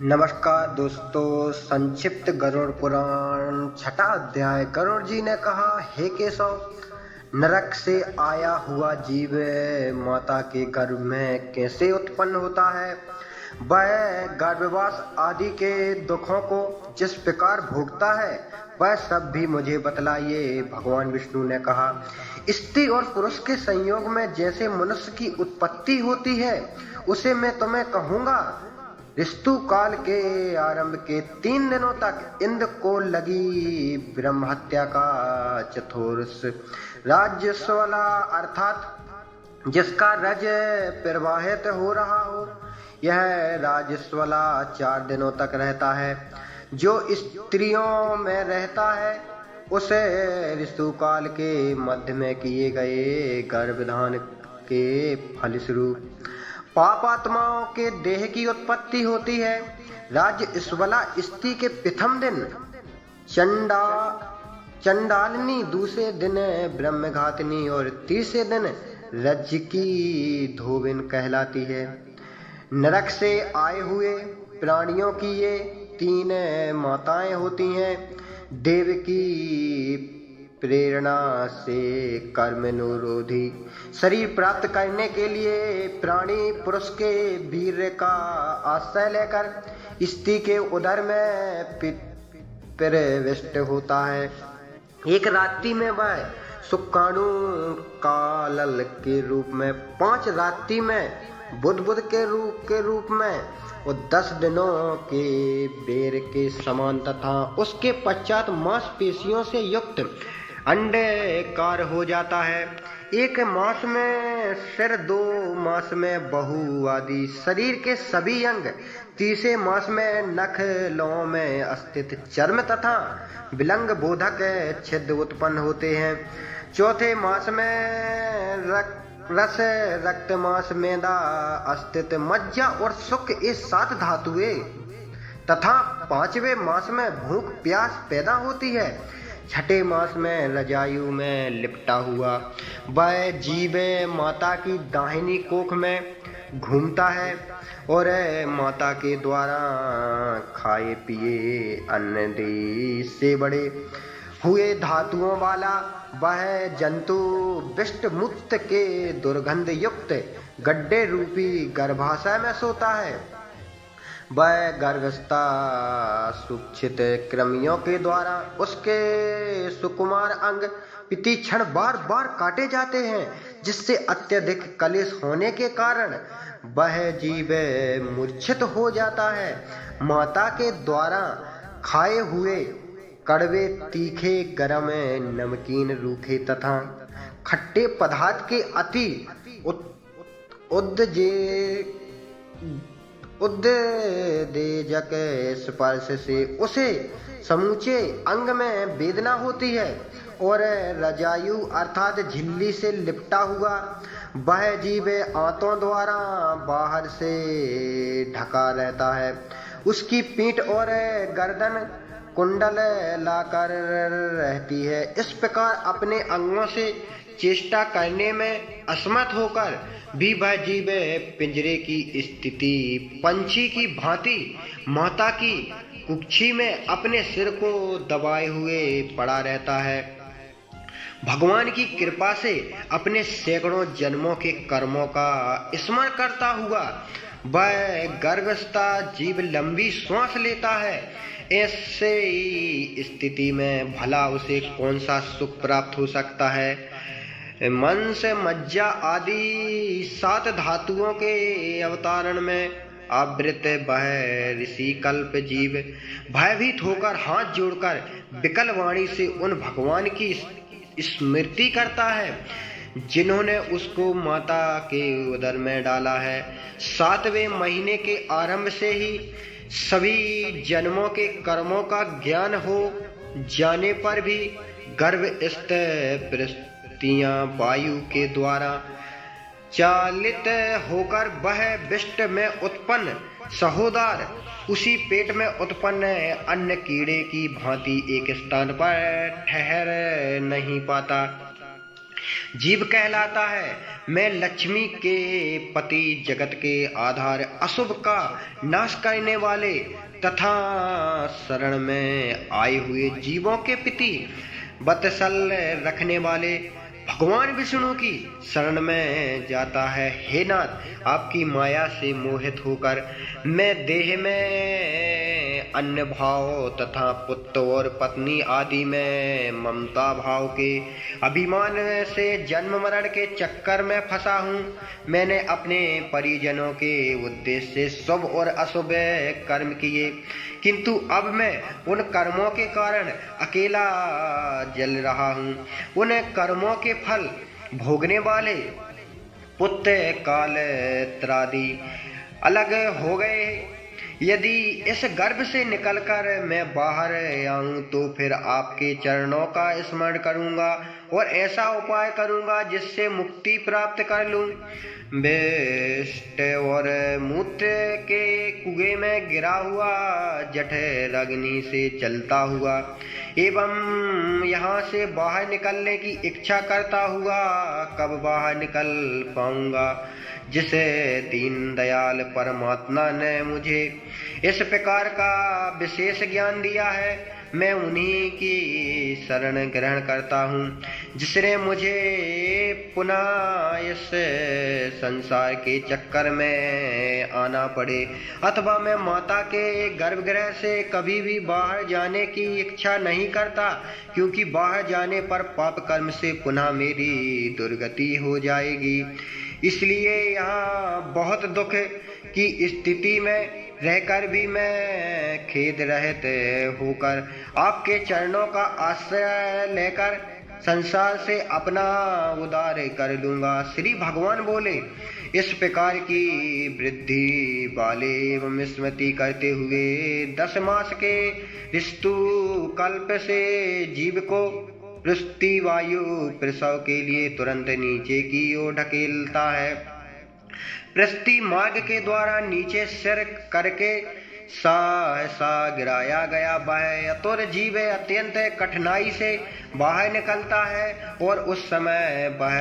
नमस्कार दोस्तों। संक्षिप्त गरुड़ पुराण छठा अध्याय। गरुड़ जी ने कहा, हे केशव, नरक से आया हुआ जीव माता के गर्भ में कैसे उत्पन्न होता है? वह गर्भवास आदि के दुखों को जिस प्रकार भोगता है वह सब भी मुझे बतलाइए। भगवान विष्णु ने कहा, स्त्री और पुरुष के संयोग में जैसे मनुष्य की उत्पत्ति होती है उसे मैं तुम्हें कहूँगा। ऋतु काल के आरंभ के 3 दिनों तक इंद्र को लगी ब्रह्म हत्या का चतुर्स राजस्वला अर्थात जिसका रज प्रवाहित हो रहा हो, यह राजस्वला 4 दिनों तक रहता है। जो स्त्रियों में रहता है उसे ऋतु काल के मध्य में किए गए गर्भधान के फलस्वरूप पापात्माओं के देह की उत्पत्ति होती है। राजस्वला स्त्री के प्रथम दिन चंडालिनी, दूसरे दिन ब्रह्मघातिनी और तीसरे दिन रज की धोबिन कहलाती है। नरक से आए हुए प्राणियों की ये 3 माताएं होती हैं। देव की प्रेरणा से कर्मनिरोधी शरीर प्राप्त करने के लिए प्राणी पुरुष के वीर्य का आश्रय लेकर स्त्री के उदर में प्रविष्ट होता है। एक रात्रि में वह शुक्राणु कालल के रूप में, 5 रात्रि में बुध के रूप में और 10 दिनों के बेर के समान तथा उसके पश्चात मांसपेशियों से युक्त अंडकार हो जाता है। 1 मास में सिर, 2 मास में बहु आदि शरीर के सभी अंग, तीसरे मास में नख, लौं में स्थित चर्म तथा विलंग बोधक छिद्र उत्पन्न होते हैं। चौथे मास में रस, रक्त, मांस, मेदा स्थित मज्जा और शुक, ये 7 धातुएं तथा 5वें मास में भूख प्यास पैदा होती है। छठे मास में रजायु में लिपटा हुआ वह जीव माता की दाहिनी कोख में घूमता है और माता के द्वारा खाए पिए अन्न देह से बड़े हुए धातुओं वाला वह जंतु विष्ट मुक्त के दुर्गंध युक्त गड्ढे रूपी गर्भाशय में सोता है। वह गर्भस्था सुक्षित कृमियों के द्वारा उसके सुकुमार अंग प्रति क्षण बार बार काटे जाते हैं, जिससे अत्यधिक कलेश होने के कारण वह जीव मूर्छित हो जाता है। माता के द्वारा खाए हुए कड़वे, तीखे, गरम, नमकीन, रूखे तथा खट्टे पदार्थ के अति उद्देजक स्पर्श से उसे समूचे अंग में वेदना होती है और रजायु अर्थात झिल्ली से लिपटा हुआ वह जीव आंतों द्वारा बाहर से ढका रहता है। उसकी पीठ और गर्दन कुंडल लाकर रहती है। इस प्रकार अपने अंगों से चेष्टा करने में असमर्थ होकर भी वह जीव पिंजरे की स्थिति पंछी की भांति माता की कुक्षी में अपने सिर को दबाए हुए पड़ा रहता है। भगवान की कृपा से अपने सैकड़ों जन्मों के कर्मों का स्मरण करता हुआ वह गर्भस्था जीव लंबी श्वास लेता है। ऐसे स्थिति में भला उसे कौन सा सुख प्राप्त हो सकता है? मन से मज्जा आदि 7 धातुओं के अवतारण में आवृत वह ऋषि कल्प जीव भयभीत होकर हाथ जोड़कर विकल वाणी से उन भगवान की स्मृति करता है जिन्होंने उसको माता के उदर में डाला है। 7वें महीने के आरंभ से ही सभी जन्मों के कर्मों का ज्ञान हो जाने पर भी गर्भस्थ प्रस्तियां वायु के द्वारा चालित होकर वह विष्ट में उत्पन्न सहोदर उसी पेट में उत्पन्न अन्य कीड़े की भांति एक स्थान पर ठहर नहीं पाता। जीव कहलाता है। मैं लक्ष्मी के पति, जगत के आधार, अशुभ का नाश करने वाले तथा शरण में आए हुए जीवों के प्रति वत्सल रखने वाले भगवान विष्णु की शरण में जाता है। हे नाथ, आपकी माया से मोहित होकर मैं देह में अन्य भाव तथा पुत्र और पत्नी आदि में ममता भाव के अभिमान से जन्म मरण के चक्कर में फंसा हूँ। मैंने अपने परिजनों के उद्देश्य से शुभ और अशुभ कर्म किए, किंतु अब मैं उन कर्मों के कारण अकेला जल रहा हूँ। उन कर्मों के फल भोगने वाले पुत्र काल त्रादि अलग हो गए। यदि इस गर्भ से निकलकर मैं बाहर आऊं तो फिर आपके चरणों का स्मरण करूंगा और ऐसा उपाय करूंगा जिससे मुक्ति प्राप्त कर लूं। बेष्ट और मूत्र के कुएं में गिरा हुआ जठर अग्नि से चलता हुआ एवं यहाँ से बाहर निकलने की इच्छा करता हुआ कब बाहर निकल पाऊंगा। जिसे दीन दयाल परमात्मा ने मुझे इस प्रकार का विशेष ज्ञान दिया है, मैं उन्हीं की शरण ग्रहण करता हूँ। जिसने मुझे पुनः इस संसार के चक्कर में आना पड़े अथवा मैं माता के गर्भगृह से कभी भी बाहर जाने की इच्छा नहीं करता, क्योंकि बाहर जाने पर पाप कर्म से पुनः मेरी दुर्गति हो जाएगी। इसलिए यहाँ बहुत दुख की स्थिति में रहकर भी मैं खेद रहित होकर आपके चरणों का आश्रय लेकर संसार से अपना उद्धार कर लूंगा। श्री भगवान बोले, इस प्रकार की वृद्धि वाले एवं स्मृति करते हुए 10 मास के ऋतु कल्प से जीव को पृष्ठी वायु प्रसव के लिए तुरंत नीचे की ओर ढकेलता है। पृष्ठी मार्ग के द्वारा नीचे सिर करके सहसा गिराया गया वह अतुर जीव अत्यंत कठिनाई से बाहर निकलता है और उस समय वह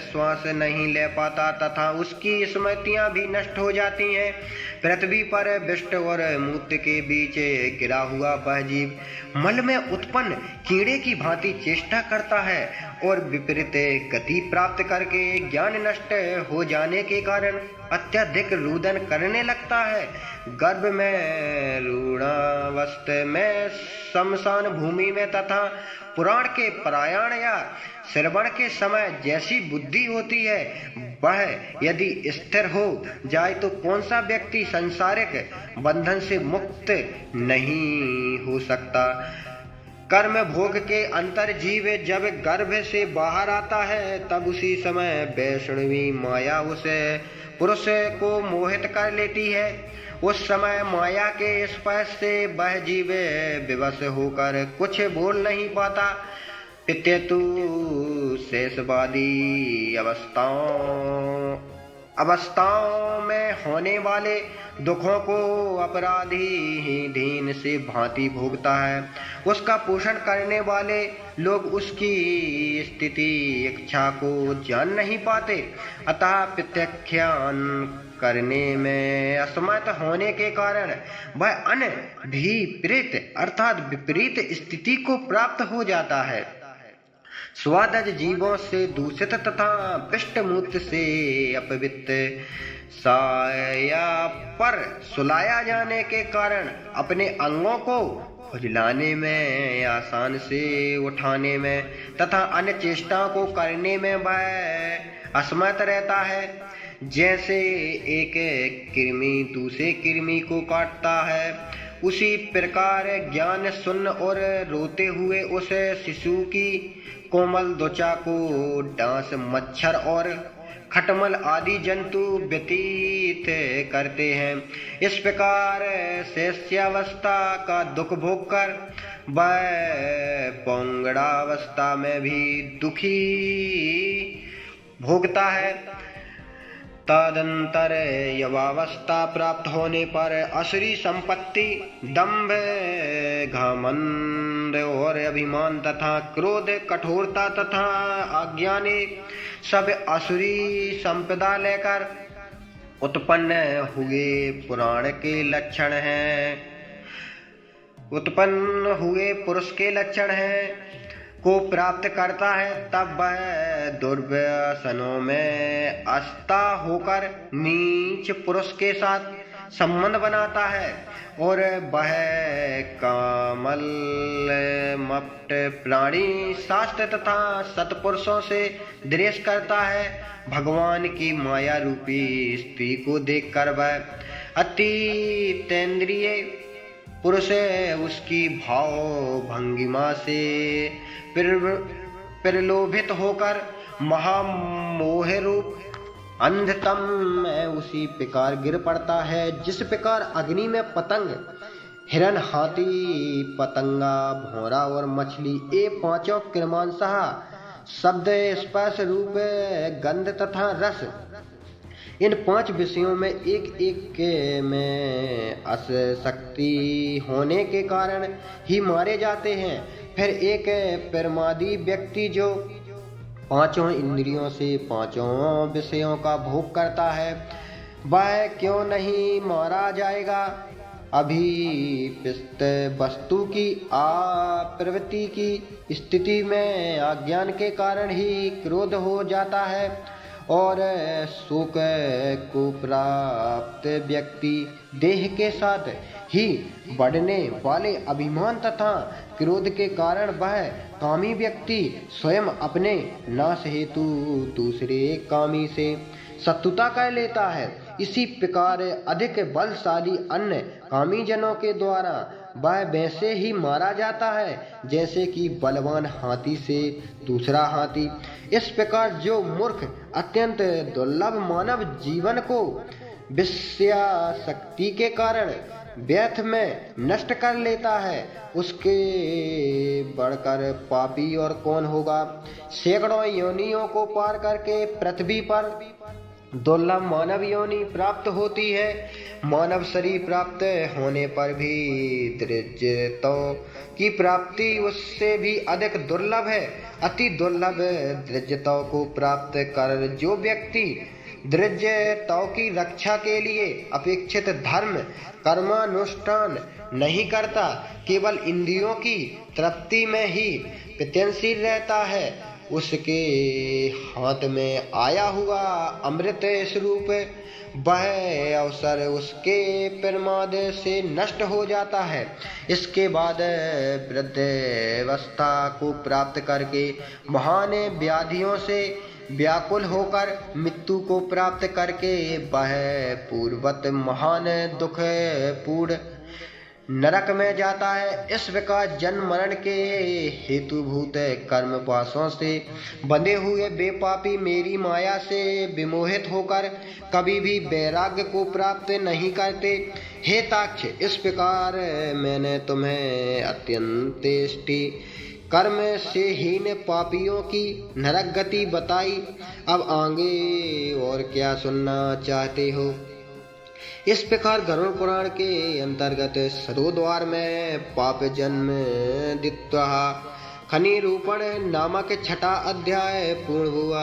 श्वास नहीं ले पाता तथा उसकी स्मृतियां भी नष्ट हो जाती हैं। पृथ्वी पर विष्ट और मूत्र के बीच गिरा हुआ वह जीव मल में उत्पन्न कीड़े की भांति चेष्टा करता है और विपरीत गति प्राप्त करके ज्ञान नष्ट हो जाने के कारण अत्यधिक रुदन करने लगता है। गर्भ में रूढ़ावस्था में शमशान भूमि में तथा पुराण के पारायण या श्रवण के समय जैसी बुद्धि होती है वह यदि स्थिर हो जाए तो कौन सा व्यक्ति सांसारिक बंधन से मुक्त नहीं हो सकता। कर्म भोग के अंतर जीव जब गर्भ से बाहर आता है तब उसी समय वैष्णवी माया उसे पुरुष को मोहित कर लेती है। उस समय माया के स्पर्श से वह जीव विवश होकर कुछ बोल नहीं पाता, पित्यतु शेषवादी अवस्थाओं में होने वाले दुखों को अपराधी ही दीन से भांति भोगता है। उसका पोषण करने वाले लोग उसकी स्थिति इच्छा को जान नहीं पाते, अतः प्रत्याख्यान करने में असमर्थ होने के कारण वह अनभिप्रेत अर्थात विपरीत स्थिति को प्राप्त हो जाता है। स्वादज जीवों से दूषित तथा पिष्टमूत्र से अपवित्र साया पर सुलाया जाने के कारण अपने अंगों को खुजलाने में, आसान से उठाने में तथा अन्य चेष्टाओं को करने में वह असमर्थ रहता है। जैसे एक कृमि दूसरे कृमि को काटता है, उसी प्रकार ज्ञान सुन्न और रोते हुए उस शिशु की कोमल त्वचा को डांस मच्छर और खटमल आदि जंतु व्यतीत करते हैं। इस प्रकार शैशवावस्था का दुख भोग कर वह पौगंडावस्था में भी दुखी भोगता है। तदंतर यवावस्था प्राप्त होने पर असुरी संपत्ति, दंभ, घमंड और अभिमान तथा क्रोध, कठोरता तथा अज्ञान सब असुरी संपदा लेकर उत्पन्न हुए पुराण के लक्षण हैं, उत्पन्न हुए पुरुष के लक्षण हैं को प्राप्त करता है, तब वह दुर्व्यसनों में अस्ता होकर नीच पुरुष के साथ संबंध बनाता है और वह कामल मप्ट प्राणी शास्त्र तथा सत्पुरुषों से द्वेष करता है। भगवान की माया रूपी स्त्री को देखकर वह अतीतेंद्रिय पुरुष उसकी भाव भंगिमा से प्रलोभित होकर महामोह रूप अंधतम में उसी प्रकार गिर पड़ता है, जिस प्रकार अग्नि में पतंग, हिरण, हाथी, पतंगा, भौरा और मछली ये पांचों क्रमांशः शब्द, स्पर्श, रूप, गंध तथा रस इन 5 विषयों में एक एक में आसक्ति होने के कारण ही मारे जाते हैं। फिर एक प्रमादी व्यक्ति जो 5 इंद्रियों से 5 विषयों का भोग करता है, वह क्यों नहीं मारा जाएगा? अभिपिस्त वस्तु की अप्रवृत्ति की स्थिति में अज्ञान के कारण ही क्रोध हो जाता है और सुख को प्राप्त व्यक्ति देह के साथ ही बढ़ने वाले अभिमान तथा क्रोध के कारण वह कामी व्यक्ति स्वयं अपने नाश हेतु दूसरे कामी से शत्रुता कर लेता है। इसी प्रकार अधिक बलशाली अन्य कामी जनों के द्वारा वह वैसे ही मारा जाता है जैसे कि बलवान हाथी से दूसरा हाथी। इस प्रकार जो मूर्ख अत्यंत दुर्लभ मानव जीवन को विषयासक्ति के कारण व्यर्थ में नष्ट कर लेता है, उसके बढ़कर पापी और कौन होगा। सैकड़ों योनियों को पार करके पृथ्वी पर दुर्लभ मानव योनि प्राप्त होती है। मानव शरीर प्राप्त होने पर भी दृजतों की प्राप्ति उससे भी अधिक दुर्लभ है। अति दुर्लभ दृजतों को प्राप्त कर जो व्यक्ति दृजतों की रक्षा के लिए अपेक्षित धर्म कर्मानुष्ठान नहीं करता, केवल इंद्रियों की तृप्ति में ही प्रत्यनशील रहता है, उसके हाथ में आया हुआ अमृत स्वरूप वह अवसर उसके प्रमाद से नष्ट हो जाता है। इसके बाद वृद्धावस्था को प्राप्त करके महान व्याधियों से व्याकुल होकर मृत्यु को प्राप्त करके वह पूर्वत महान दुख पूर्ण नरक में जाता है। इस प्रकार जन्म मरण के हेतुभूत कर्म पाशों से बंधे हुए बेपापी मेरी माया से विमोहित होकर कभी भी वैराग्य को प्राप्त नहीं करते। हे ताक्ष, इस प्रकार मैंने तुम्हें अत्यंतेष्टि कर्म से हीन पापियों की नरक गति बताई। अब आगे और क्या सुनना चाहते हो? इस प्रकार गरुड़ पुराण के अंतर्गत सदोद्वार में पाप जन्म दित्वा खनिरूपण नामक 6वां अध्याय पूर्ण हुआ।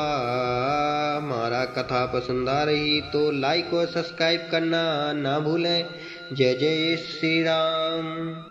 हमारा कथा पसंद आ रही तो लाइक और सब्सक्राइब करना ना भूलें। जय जय श्री राम।